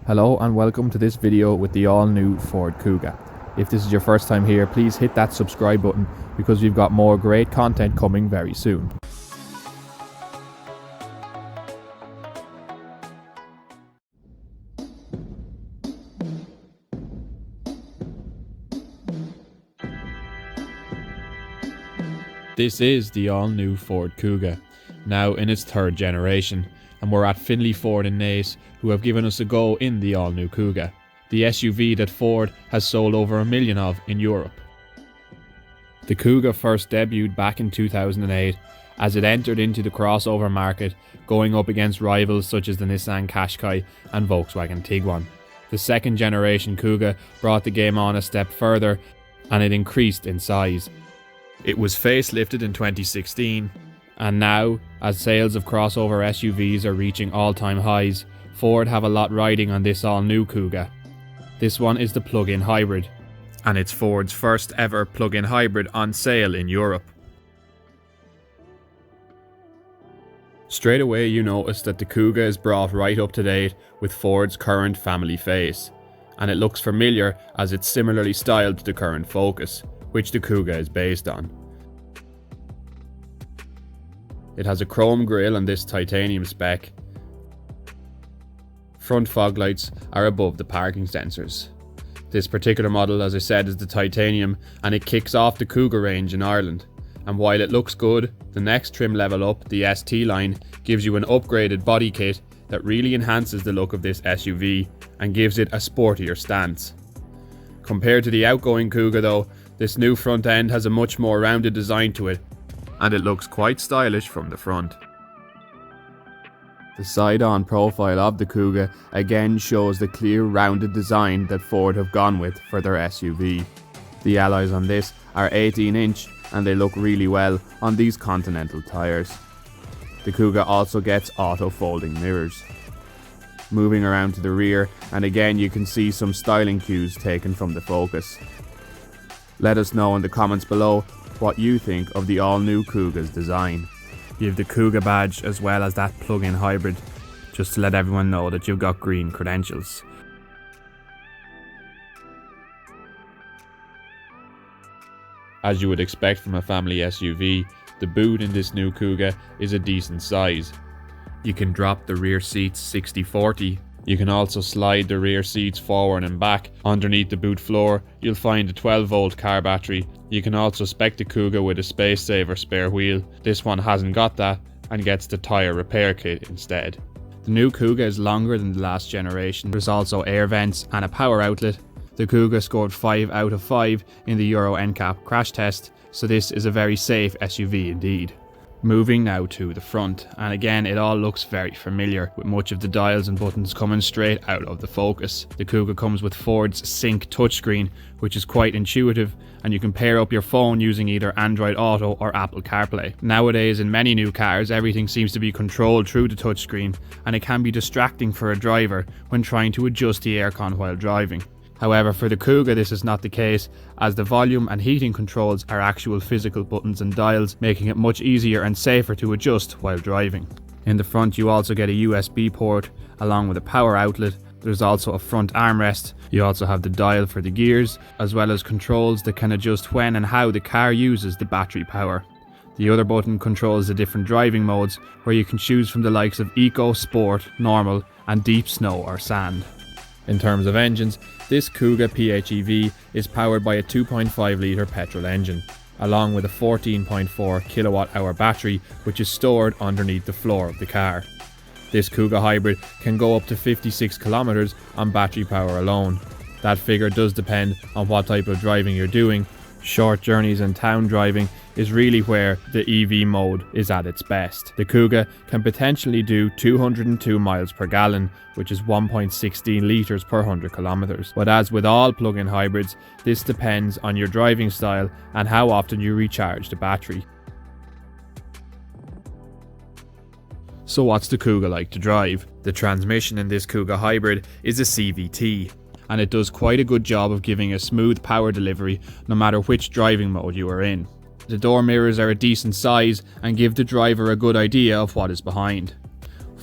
Hello and welcome to this video with the all new Ford Kuga. If this is your first time here, please hit that subscribe button because we've got more great content coming very soon. This is the all new Ford Kuga, now in its third generation, and we're at Finley Ford in Naas, who have given us a go in the all new Kuga, the SUV that Ford has sold over 1 million of in Europe. The Kuga first debuted back in 2008 as it entered into the crossover market, going up against rivals such as the Nissan Qashqai and Volkswagen Tiguan. The second generation Kuga brought the game on a step further, and it increased in size. It was facelifted in 2016, and now, as sales of crossover SUVs are reaching all-time highs, Ford have a lot riding on this all-new Kuga. This one is the plug-in hybrid, and it's Ford's first ever plug-in hybrid on sale in Europe. Straight away you notice that the Kuga is brought right up to date with Ford's current family face, and it looks familiar as it's similarly styled to the current Focus, which the Kuga is based on. It has a chrome grille on this titanium spec. Front fog lights are above the parking sensors. This particular model, as I said, is the titanium, and it kicks off the Kuga range in Ireland. And while it looks good, the next trim level up, the ST line, gives you an upgraded body kit that really enhances the look of this SUV and gives it a sportier stance. Compared to the outgoing Kuga though, this new front end has a much more rounded design to it, and it looks quite stylish from the front. The side-on profile of the Kuga again shows the clear rounded design that Ford have gone with for their SUV. The alloys on this are 18-inch and they look really well on these Continental tyres. The Kuga also gets auto folding mirrors. Moving around to the rear, and again you can see some styling cues taken from the Focus. Let us know in the comments below what you think of the all-new Kuga's design. You have the Kuga badge as well as that plug-in hybrid, just to let everyone know that you've got green credentials. As you would expect from a family SUV, the boot in this new Kuga is a decent size. You can drop the rear seats 60-40. You can also slide the rear seats forward and back. Underneath the boot floor, you'll find a 12-volt car battery. You can also spec the Kuga with a space saver spare wheel. This one hasn't got that and gets the tyre repair kit instead. The new Kuga is longer than the last generation. There's also air vents and a power outlet. The Kuga scored 5 out of 5 in the Euro NCAP crash test, so this is a very safe SUV indeed. Moving now to the front, and again it all looks very familiar, with much of the dials and buttons coming straight out of the Focus. The Kuga comes with Ford's Sync touchscreen, which is quite intuitive, and you can pair up your phone using either Android Auto or Apple CarPlay. Nowadays in many new cars, everything seems to be controlled through the touchscreen, and it can be distracting for a driver when trying to adjust the aircon while driving. However, for the Kuga this is not the case, as the volume and heating controls are actual physical buttons and dials, making it much easier and safer to adjust while driving. In the front you also get a USB port along with a power outlet. There's also a front armrest. You also have the dial for the gears, as well as controls that can adjust when and how the car uses the battery power. The other button controls the different driving modes, where you can choose from the likes of Eco, Sport, Normal and Deep Snow or Sand. In terms of engines, this Kuga PHEV is powered by a 2.5 litre petrol engine, along with a 14.4 kilowatt-hour battery which is stored underneath the floor of the car. This Kuga hybrid can go up to 56 kilometers on battery power alone. That figure does depend on what type of driving you're doing. Short journeys and town driving is really where the EV mode is at its best. The Kuga can potentially do 202 miles per gallon, which is 1.16 litres per 100 kilometers. But as with all plug-in hybrids, this depends on your driving style and how often you recharge the battery. So what's the Kuga like to drive? The transmission in this Kuga hybrid is a CVT, and it does quite a good job of giving a smooth power delivery no matter which driving mode you are in. The door mirrors are a decent size and give the driver a good idea of what is behind.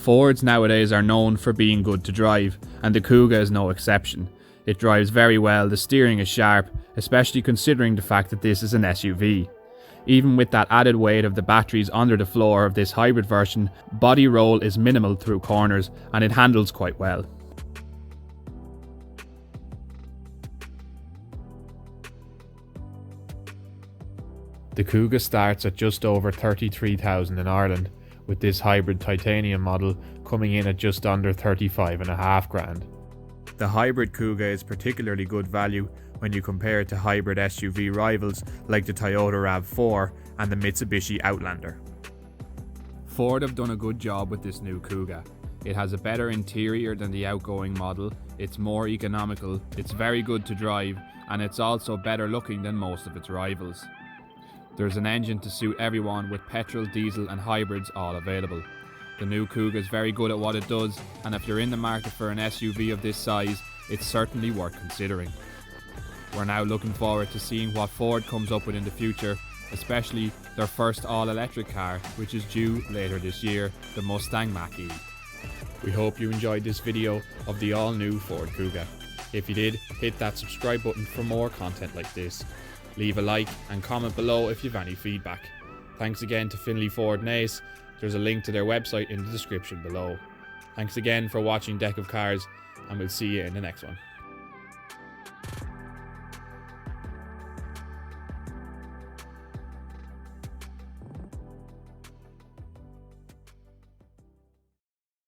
Fords nowadays are known for being good to drive, and the Kuga is no exception. It drives very well, the steering is sharp, especially considering the fact that this is an SUV. Even with that added weight of the batteries under the floor of this hybrid version, body roll is minimal through corners and it handles quite well. The Kuga starts at just over 33,000 in Ireland, with this hybrid titanium model coming in at just under 35.5 grand. The hybrid Kuga is particularly good value when you compare it to hybrid SUV rivals like the Toyota RAV4 and the Mitsubishi Outlander. Ford have done a good job with this new Kuga. It has a better interior than the outgoing model, it's more economical, it's very good to drive, and it's also better looking than most of its rivals. There's an engine to suit everyone with petrol, diesel and hybrids all available. The new Kuga is very good at what it does, and if you're in the market for an SUV of this size, it's certainly worth considering. We're now looking forward to seeing what Ford comes up with in the future, especially their first all-electric car, which is due later this year, the Mustang Mach-E. We hope you enjoyed this video of the all-new Ford Kuga. If you did, hit that subscribe button for more content like this. Leave a like and comment below if you have any feedback. Thanks again to Finlay Ford Naas. There's a link to their website in the description below. Thanks again for watching Deck of Cars, and we'll see you in the next one.